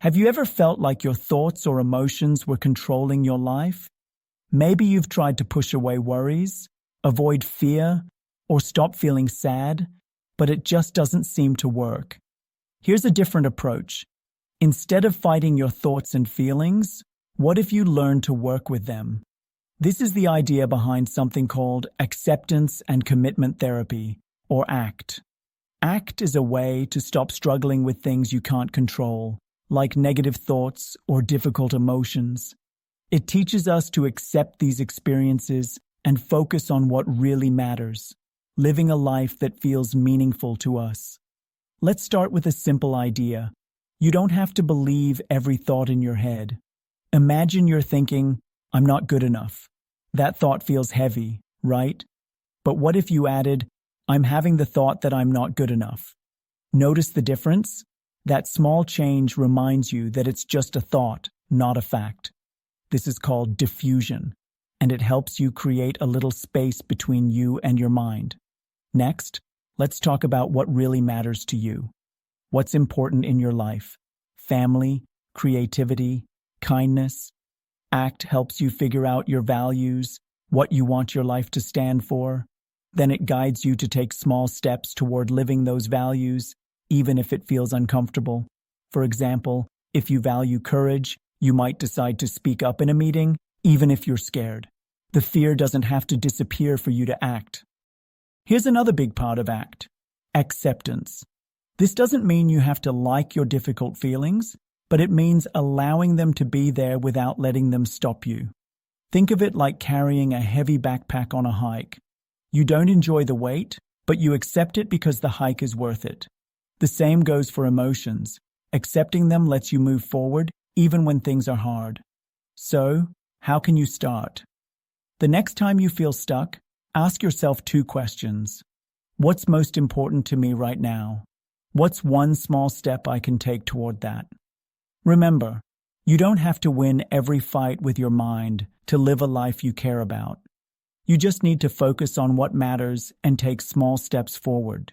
Have you ever felt like your thoughts or emotions were controlling your life? Maybe you've tried to push away worries, avoid fear, or stop feeling sad, but it just doesn't seem to work. Here's a different approach. Instead of fighting your thoughts and feelings, what if you learn to work with them? This is the idea behind something called acceptance and commitment therapy, or ACT. ACT is a way to stop struggling with things you can't control, like negative thoughts or difficult emotions. It teaches us to accept these experiences and focus on what really matters, living a life that feels meaningful to us. Let's start with a simple idea. You don't have to believe every thought in your head. Imagine you're thinking, "I'm not good enough." That thought feels heavy, right? But what if you added, "I'm having the thought that I'm not good enough"? Notice the difference? That small change reminds you that it's just a thought, not a fact. This is called diffusion, and it helps you create a little space between you and your mind. Next, let's talk about what really matters to you. What's important in your life? Family, creativity, kindness. ACT helps you figure out your values, what you want your life to stand for. Then it guides you to take small steps toward living those values, even if it feels uncomfortable. For example, if you value courage, you might decide to speak up in a meeting, even if you're scared. The fear doesn't have to disappear for you to act. Here's another big part of ACT: acceptance. This doesn't mean you have to like your difficult feelings, but it means allowing them to be there without letting them stop you. Think of it like carrying a heavy backpack on a hike. You don't enjoy the weight, but you accept it because the hike is worth it. The same goes for emotions. Accepting them lets you move forward, even when things are hard. So, how can you start? The next time you feel stuck, ask yourself 2 questions. What's most important to me right now? What's one small step I can take toward that? Remember, you don't have to win every fight with your mind to live a life you care about. You just need to focus on what matters and take small steps forward.